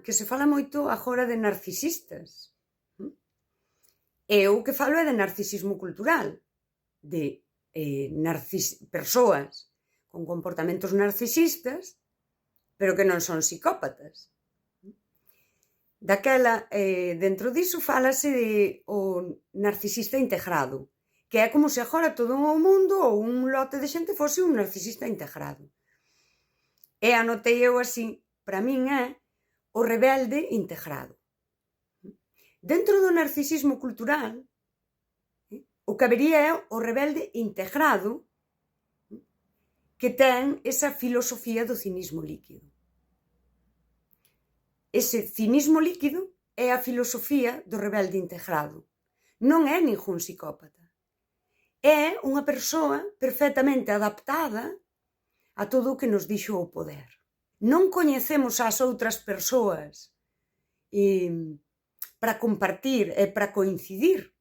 que se fala moito agora de narcisistas. Eu que falo é de narcisismo cultural, de persoas con comportamentos narcisistas, pero que non son psicópatas. Daquela, dentro diso, fálase de o narcisista integrado, que é como se agora todo o mundo ou un lote de xente fose un narcisista integrado. E anotei eu así, para min é o rebelde integrado. Dentro do narcisismo cultural, o que habería é o rebelde integrado que ten esa filosofía do cinismo líquido. Ese cinismo líquido é a filosofía do rebelde integrado. Non é ningún psicópata. É unha persoa perfectamente adaptada a todo o que nos dixo o poder. Non coñecemos as outras persoas para compartir e para coincidir,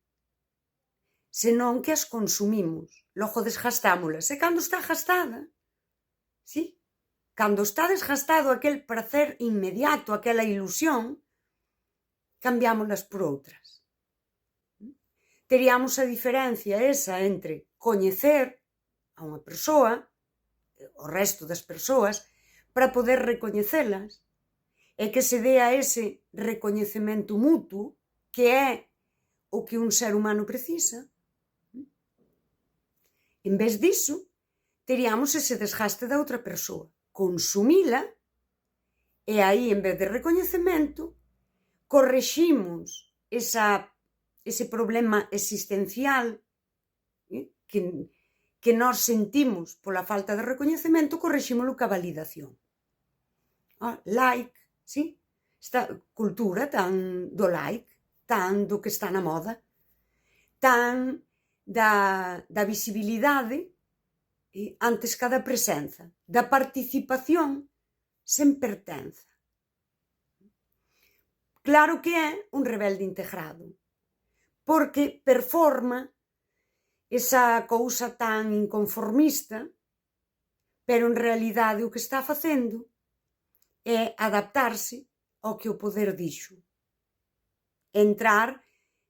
senón que as consumimos, logo desgastámolas. E cando está gastada, sí? Cando está desgastado aquel prazer inmediato, aquela ilusión, cambiámolas por outras. Teríamos a diferencia esa entre coñecer a unha persoa, o resto das persoas, para poder recoñecelas, e que se dea ese recoñecemento mutuo, que é o que un ser humano precisa. En vez diso, teríamos ese desgaste da outra persoa, consumila, e aí, en vez de recoñecemento, correximos ese problema existencial que nós sentimos pola falta de recoñecemento, correxímolo ca validación. Like, sí? Esta cultura tan do like, tan do que está na moda, tan da visibilidade antes ca da presenza, da participación sen pertenza. Claro que é un rebelde integrado, porque performa esa cousa tan inconformista, pero en realidade o que está facendo é adaptarse ao que o poder dixo. Entrar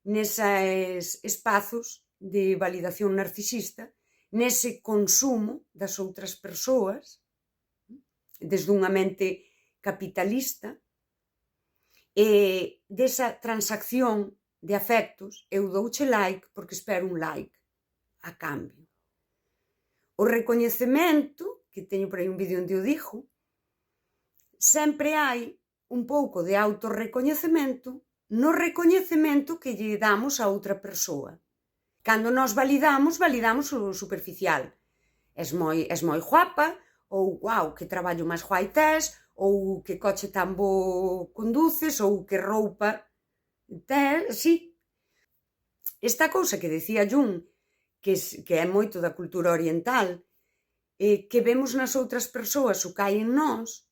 neses espazos de validación narcisista, nese consumo das outras persoas, desde unha mente capitalista, e desa transacción de afectos, eu douche like porque espero un like a cambio. O recoñecemento, que teño por aí un vídeo onde o dixo, sempre hai un pouco de autorrecoñecemento no recoñecemento que lle damos a outra persoa. Cando nós validamos o superficial. Es moi guapa, ou guau, que traballo máis guai tes, ou que coche tan bo conduces, ou que roupa tes, sí. Esta cousa que decía Jung, que é moito da cultura oriental, que vemos nas outras persoas o que hai en nós,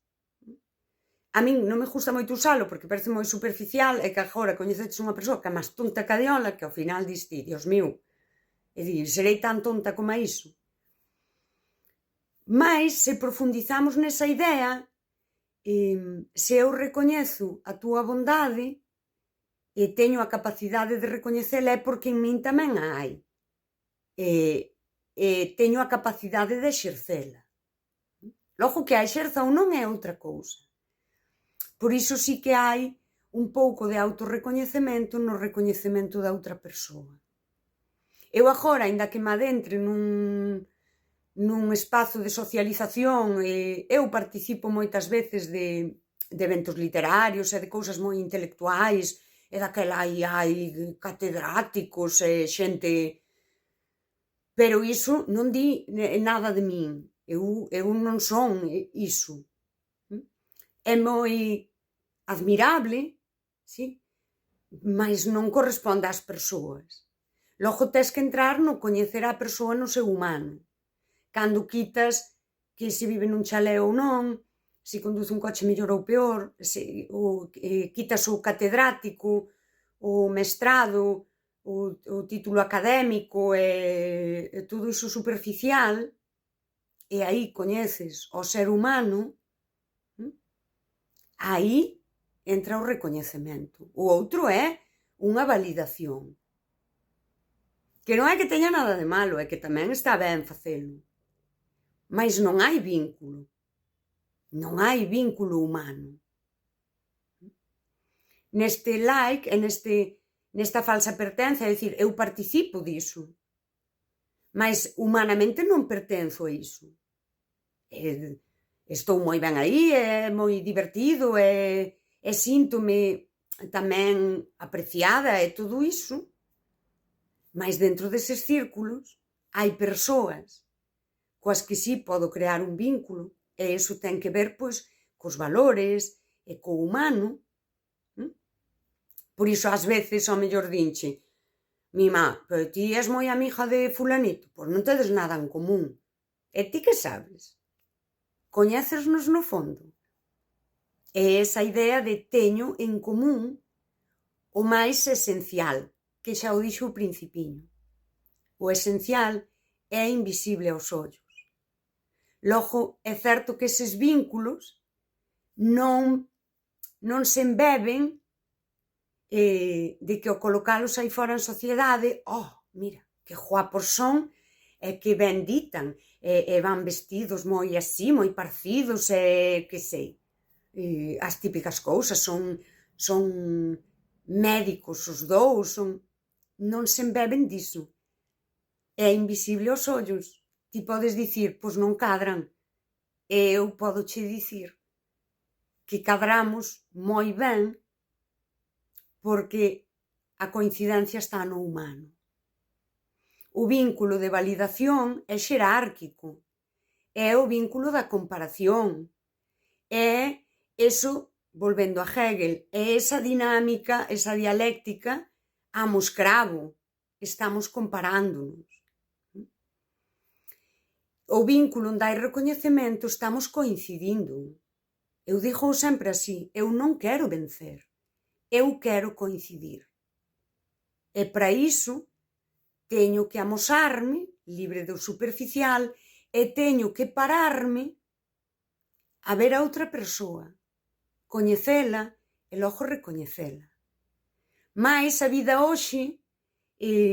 a min non me gusta moito usalo porque parece moi superficial e que agora coñeceches unha persoa que é máis tonta que a diola, que ao final dis ti, Dios mío, é dicir, serei tan tonta como a iso. Mais, se profundizamos nesa idea, se eu recoñezo a túa bondade e teño a capacidade de recoñecela é porque en min tamén a hai. E teño a capacidade de exercela. Logo, que a exerza ou non é outra cousa. Por iso sí que hai un pouco de autorrecoñecemento no recoñecemento da outra persoa. Eu agora, aínda que me adentre nun espazo de socialización, eu participo moitas veces de eventos literarios e de cousas moi intelectuais, e daquela hai catedráticos e xente, pero iso non di nada de min. Eu non son iso. É moi admirable, sí, mas non corresponde ás persoas. Logo tes que entrar no coñecer a persoa no seu humano. Cando quitas que se vive nun chalé ou non, se conduce un coche mellor ou peor, quitas o catedrático, o mestrado, o título académico e todo iso superficial, e aí coñeces o ser humano, aí entra o recoñecemento. O outro é unha validación. Que non é que teña nada de malo, é que tamén está ben facelo. Mais non hai vínculo. Non hai vínculo humano. Neste like e nesta falsa pertenza, é dicir, eu participo diso. Mas humanamente non pertenzo a iso. Estou moi ben aí, é moi divertido, e síntome tamén apreciada e todo iso. Mas dentro deses círculos hai persoas coas que sí podo crear un vínculo, e iso ten que ver, pois, cos valores e co humano. Por iso, ás veces, ao mellor dinche: mima, pero ti és moi amiga de fulanito, pois non tedes nada en común. E ti que sabes? Coñécesnos no fondo? É esa idea de teño en común o máis esencial, que xa o dixo o Principiño. O esencial é invisible aos ollos. Logo, é certo que eses vínculos non se embeben de que ao colocalos aí fora en sociedade, mira, que guapos son, e que ben ditan, e van vestidos moi así, moi parecidos, e que sei, as típicas cousas, son médicos os dous, non se embeben diso. É invisible aos ollos. Ti podes dicir, pois non cadran, e eu podo che dicir que cadramos moi ben, porque a coincidencia está no humano. O vínculo de validación é xerárquico, é o vínculo da comparación, é eso, volvendo a Hegel, é esa dinámica, esa dialéctica amos cravo, estamos comparándonos. O vínculo onde hai recoñecemento, estamos coincidindo. Eu digo sempre así, eu non quero vencer, eu quero coincidir. E para iso teño que amosarme, libre do superficial, e teño que pararme a ver a outra persoa, coñecela e logo recoñecela. Mais a vida hoxe,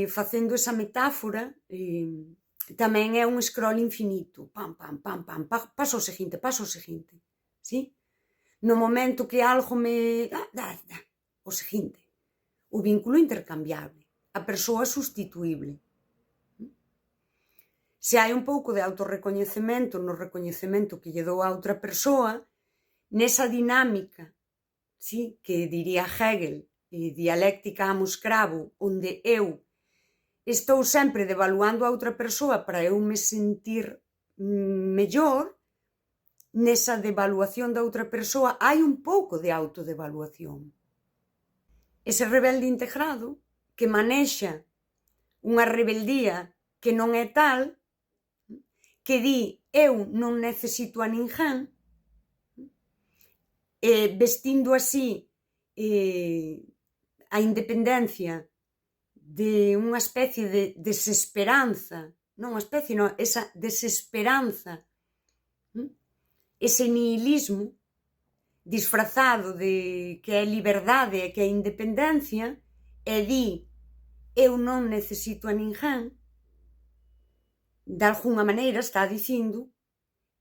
facendo esa metáfora, tamén é un scroll infinito. Pam, pam, pam, pam, paso ao seguinte, sí? No momento que algo me... o seguinte. O vínculo intercambiable. A persoa sustituíble. Se hai un pouco de autorrecoñecemento no recoñecemento que lle dou a outra persoa, nesa dinámica, sí, que diría Hegel, dialéctica amos cravo, onde eu estou sempre devaluando a outra persoa para eu me sentir mellor, nesa devaluación da outra persoa hai un pouco de autodevaluación. Ese rebelde integrado que manexa unha rebeldía que non é tal, que di eu non necesito a ninguén, vestindo así a independencia de unha especie de desesperanza, non unha especie, non, esa desesperanza, ese nihilismo disfrazado de que é liberdade e que é independencia, e di eu non necesito a ninguén, de algunha maneira está dicindo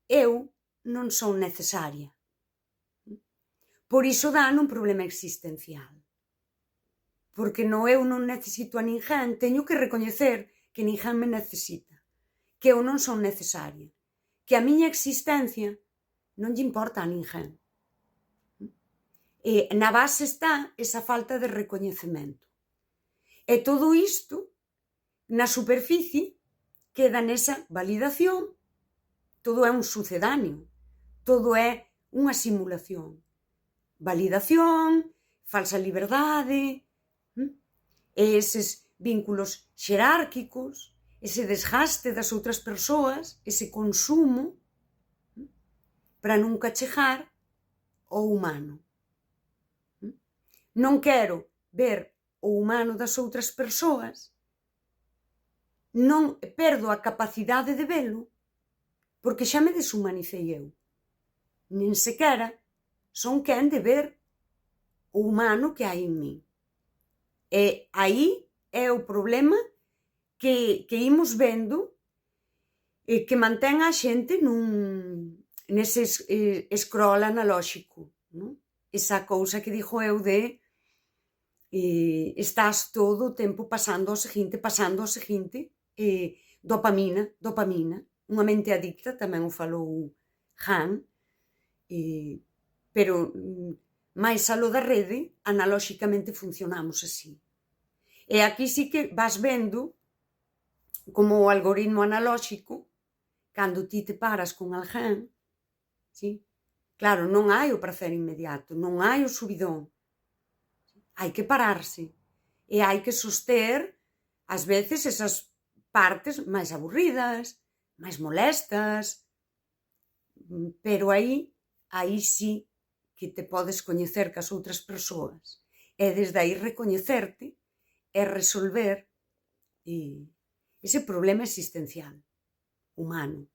eu non son necesaria. Por iso dá nun problema existencial. Porque no eu non necesito a ninguén, teño que recoñecer que ninguén me necesita, que eu non son necesaria, que a miña existencia non lle importa a ninguén. E na base está esa falta de recoñecemento. E todo isto, na superficie, queda nesa validación. Todo é un sucedáneo, todo é unha simulación. Validación, falsa liberdade, e eses vínculos xerárquicos, ese desgaste das outras persoas, ese consumo, para nunca chegar ao humano. Non quero ver o humano das outras persoas, non perdo a capacidade de velo, porque xa me deshumanicei eu. Nen sequera son quen de ver o humano que hai en min. E aí é o problema que imos vendo que mantén a xente nese scroll analóxico, non? Esa cousa que digo eu de estás todo o tempo pasando ao seguinte, dopamina, dopamina. Unha mente adicta, tamén o falou Han, pero máis aló da rede, analóxicamente funcionamos así. E aquí sí que vas vendo como o algoritmo analóxico, cando ti te paras con alguén, sí? Claro, non hai o prazer inmediato, non hai o subidón. Hai que pararse e hai que soster, ás veces, esas partes máis aburridas, máis molestas, pero aí sí que te podes coñecer cas outras persoas e desde aí recoñecerte e resolver ese problema existencial humano.